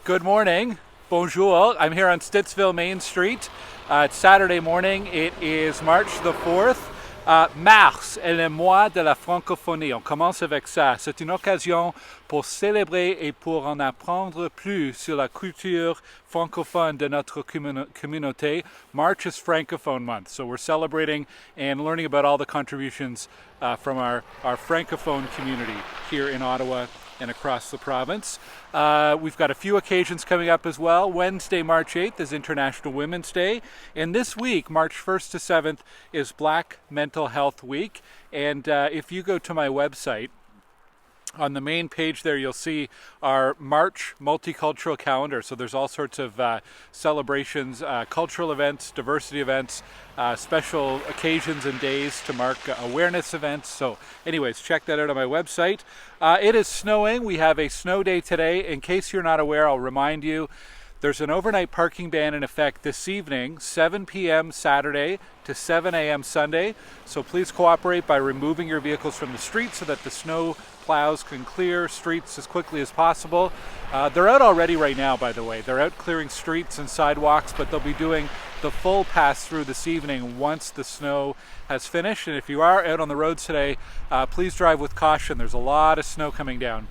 Good morning. Bonjour. I'm here on Stittsville Main Street. It's Saturday morning. It is March the 4th. Mars est le mois de la Francophonie. On commence avec ça. C'est une occasion pour célébrer et pour en apprendre plus sur la culture francophone de notre communauté. March is Francophone month, so we're celebrating and learning about all the contributions from our Francophone community here in Ottawa and across the province. We've got a few occasions coming up as well. Wednesday, March 8th is International Women's Day. And this week, March 1st to 7th, is Black Mental Health Week. And if you go to my website, on the main page there, you'll see our March multicultural calendar. So there's all sorts of celebrations, cultural events, diversity events, special occasions and days to mark awareness events. So anyways, check that out on my website. It is snowing. We have a snow day today. In case you're not aware, I'll remind you, there's an overnight parking ban in effect this evening, 7 p.m. Saturday to 7 a.m. Sunday. So please cooperate by removing your vehicles from the street so that the snow plows can clear streets as quickly as possible. They're out already right now, by the way. They're out clearing streets and sidewalks, but they'll be doing the full pass through this evening once the snow has finished. And if you are out on the roads today, please drive with caution. There's a lot of snow coming down.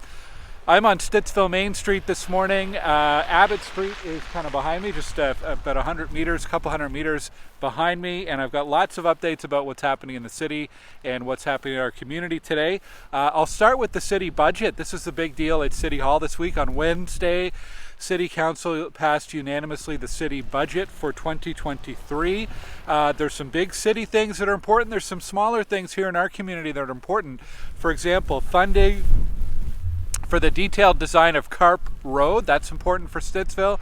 I'm on Stittsville Main Street this morning. Abbott Street is kind of behind me, just about 100 meters, a couple hundred meters behind me, and I've got lots of updates about what's happening in the city and what's happening in our community today. I'll start with the city budget. This is the big deal at City Hall this week. On Wednesday, City Council passed unanimously the city budget for 2023. There's some big city things that are important. There's some smaller things here in our community that are important. For example, funding for the detailed design of Carp Road, that's important for Stittsville.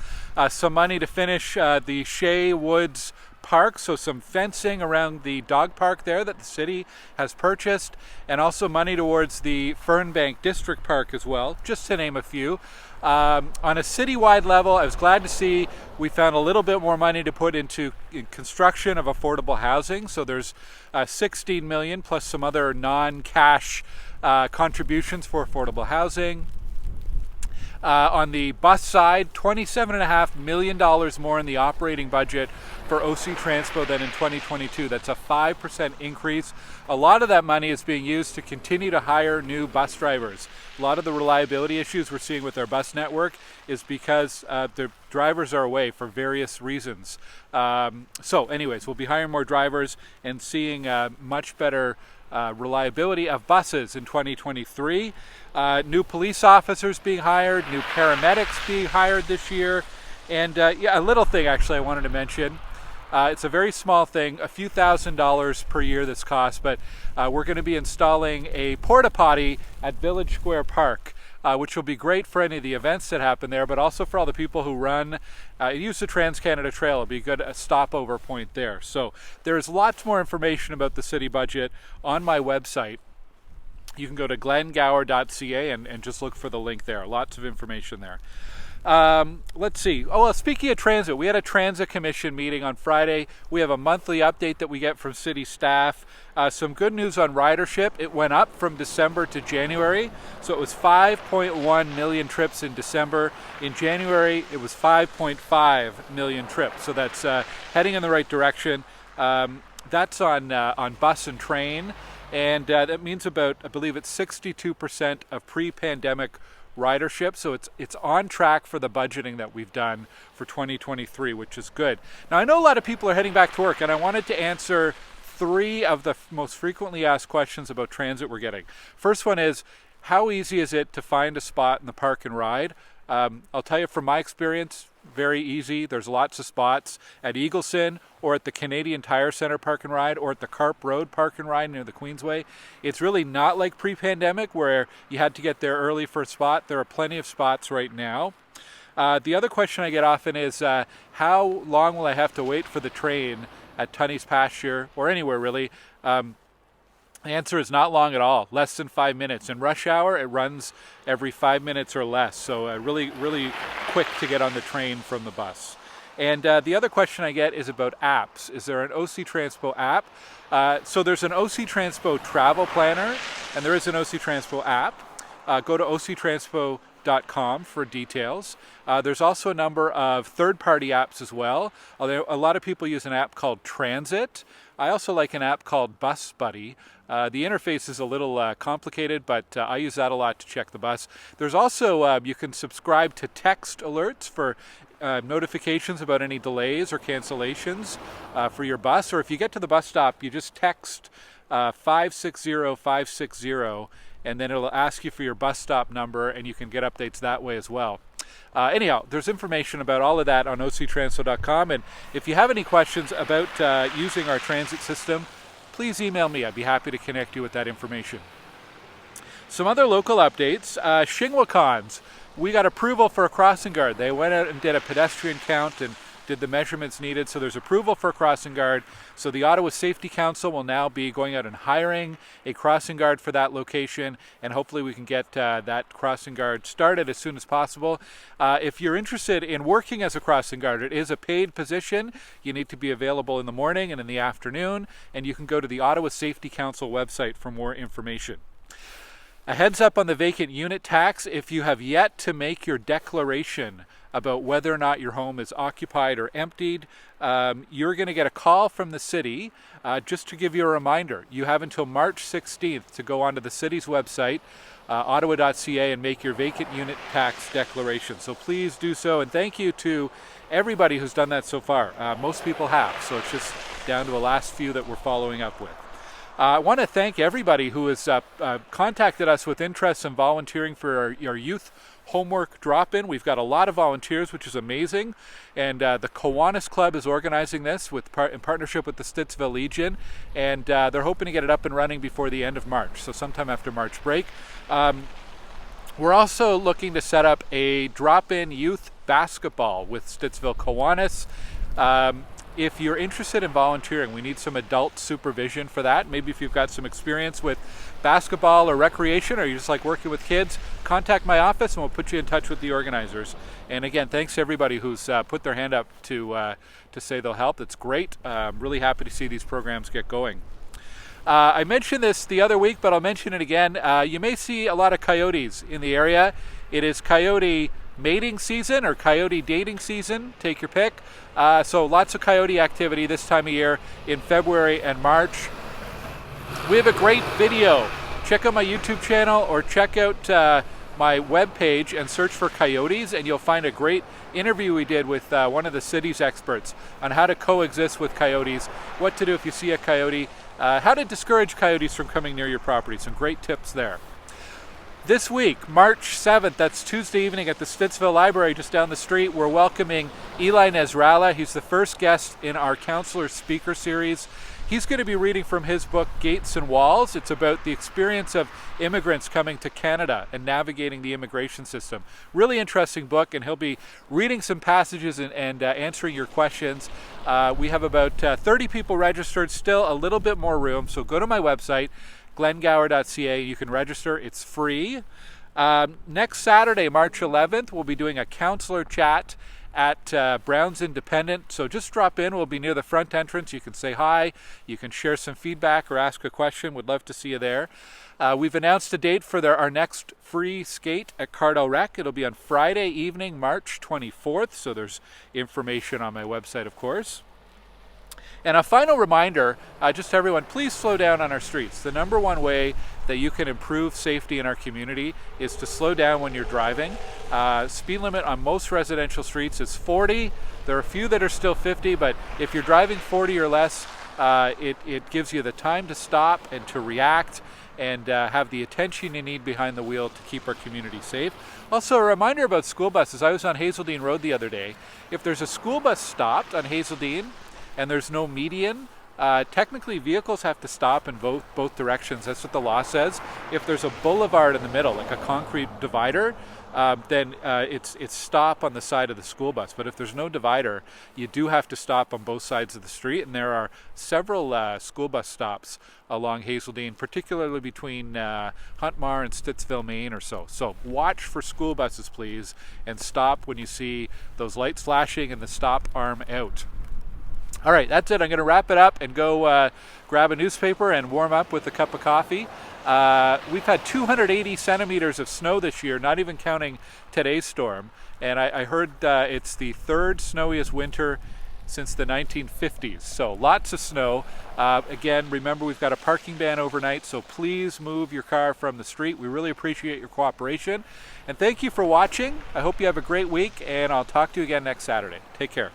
Some money to finish the Shea Woods park, so some fencing around the dog park there that the city has purchased, and also money towards the Fernbank District Park as well, just to name a few. On a citywide level, I was glad to see we found a little bit more money to put into construction of affordable housing. So there's 16 million plus some other non-cash contributions for affordable housing. On the bus side, $27.5 million more in the operating budget for OC Transpo than in 2022. That's a 5% increase. A lot of that money is being used to continue to hire new bus drivers. A lot of the reliability issues we're seeing with our bus network is because the drivers are away for various reasons. So anyways, we'll be hiring more drivers and seeing much better reliability of buses in 2023. New police officers being hired, new paramedics being hired this year. And a little thing actually I wanted to mention. It's a very small thing, a few $1,000s per year this costs, but we're going to be installing a portapottie at Village Square Park, which will be great for any of the events that happen there, but also for all the people who use the Trans-Canada Trail. It'll be a good stopover point there. So there's lots more information about the city budget on my website. You can go to glengower.ca and just look for the link there. Lots of information there. Let's see. Oh, well, speaking of transit, we had a transit commission meeting on Friday. We have a monthly update that we get from city staff. Some good news on ridership. It went up from December to January. So it was 5.1 million trips in December. In January, it was 5.5 million trips. So that's heading in the right direction. That's on bus and train. And that means about, I believe it's 62% of pre-pandemic ridership, so it's on track for the budgeting that we've done for 2023, which is good. Now, I know a lot of people are heading back to work, and I wanted to answer 3 of the most frequently asked questions about transit we're getting. First one is, how easy is it to find a spot in the park and ride? I'll tell you from my experience, very easy. There's lots of spots at Eagleson or at the Canadian Tire Centre Park and Ride or at the Carp Road Park and Ride near the Queensway. It's really not like pre-pandemic where you had to get there early for a spot. There are plenty of spots right now. The other question I get often is how long will I have to wait for the train at Tunney's Pasture or anywhere really? The answer is not long at all, less than 5 minutes. In rush hour, it runs every 5 minutes or less, so really, really quick to get on the train from the bus. And the other question I get is about apps. Is there an OC Transpo app? So there's an OC Transpo travel planner, and there is an OC Transpo app. Go to glengower.ca for details. There's also a number of third-party apps as well. Although a lot of people use an app called Transit. I also like an app called Bus Buddy. The interface is a little complicated, but I use that a lot to check the bus. There's also, you can subscribe to text alerts for notifications about any delays or cancellations for your bus. Or if you get to the bus stop, you just text 560-560, and then it'll ask you for your bus stop number, and you can get updates that way as well. Anyhow, there's information about all of that on octranspo.com, and if you have any questions about using our transit system, please email me. I'd be happy to connect you with that information. Some other local updates. Shingwàkons, we got approval for a crossing guard. They went out and did a pedestrian count and did the measurements needed, so there's approval for a crossing guard. So the Ottawa Safety Council will now be going out and hiring a crossing guard for that location, and hopefully we can get that crossing guard started as soon as possible. If you're interested in working as a crossing guard, it is a paid position. You need to be available in the morning and in the afternoon, and you can go to the Ottawa Safety Council website for more information. A heads up on the vacant unit tax. If you have yet to make your declaration about whether or not your home is occupied or emptied, you're going to get a call from the city. Just to give you a reminder, you have until March 16th to go onto the city's website, ottawa.ca, and make your vacant unit tax declaration. So please do so, and thank you to everybody who's done that so far. Most people have, so it's just down to the last few that we're following up with. I want to thank everybody who has contacted us with interest in volunteering for our youth homework drop-in. We've got a lot of volunteers, which is amazing, and the Kiwanis Club is organizing this in partnership with the Stittsville Legion, and they're hoping to get it up and running before the end of March, so sometime after March break. We're also looking to set up a drop-in youth basketball with Stittsville Kiwanis. If you're interested in volunteering, we need some adult supervision for that. Maybe if you've got some experience with basketball or recreation, or you just like working with kids, contact my office and we'll put you in touch with the organizers. And again, thanks to everybody who's put their hand up to say they'll help. That's great. I'm really happy to see these programs get going. I mentioned this the other week, but I'll mention it again. You may see a lot of coyotes in the area. It is coyote mating season or coyote dating season, take your pick. So lots of coyote activity this time of year in February and March. We have a great video. Check out my YouTube channel or check out my webpage and search for coyotes, and you'll find a great interview we did with one of the city's experts on how to coexist with coyotes, what to do if you see a coyote, how to discourage coyotes from coming near your property. Some great tips there. This week, March 7th, that's Tuesday evening at the Stittsville Library just down the street, we're welcoming Eli Nasrallah. He's the first guest in our Councillor Speaker series. He's going to be reading from his book, Gates and Walls. It's about the experience of immigrants coming to Canada and navigating the immigration system. Really interesting book, and he'll be reading some passages and answering your questions. We have about 30 people registered, still a little bit more room, so go to my website, glengower.ca. You can register. It's free. Next Saturday, March 11th, we'll be doing a counselor chat at Brown's Independent. So just drop in. We'll be near the front entrance. You can say hi. You can share some feedback or ask a question. Would love to see you there. We've announced a date for our next free skate at Cardell Rec. It'll be on Friday evening, March 24th. So there's information on my website, of course. And a final reminder, just to everyone, please slow down on our streets. The number one way that you can improve safety in our community is to slow down when you're driving. Speed limit on most residential streets is 40. There are a few that are still 50, but if you're driving 40 or less, it gives you the time to stop and to react and have the attention you need behind the wheel to keep our community safe. Also, a reminder about school buses. I was on Hazeldean Road the other day. If there's a school bus stopped on Hazeldean, and there's no median, technically vehicles have to stop in both directions. That's what the law says. If there's a boulevard in the middle, like a concrete divider, then it's stop on the side of the school bus. But if there's no divider, you do have to stop on both sides of the street, and there are several school bus stops along Hazeldean, particularly between Huntmar and Stittsville Main or so. So watch for school buses, please, and stop when you see those lights flashing and the stop arm out. All right, that's it. I'm going to wrap it up and go grab a newspaper and warm up with a cup of coffee. We've had 280 centimeters of snow this year, not even counting today's storm. And I heard it's the third snowiest winter since the 1950s. So lots of snow. Again, remember we've got a parking ban overnight, so please move your car from the street. We really appreciate your cooperation. And thank you for watching. I hope you have a great week, and I'll talk to you again next Saturday. Take care.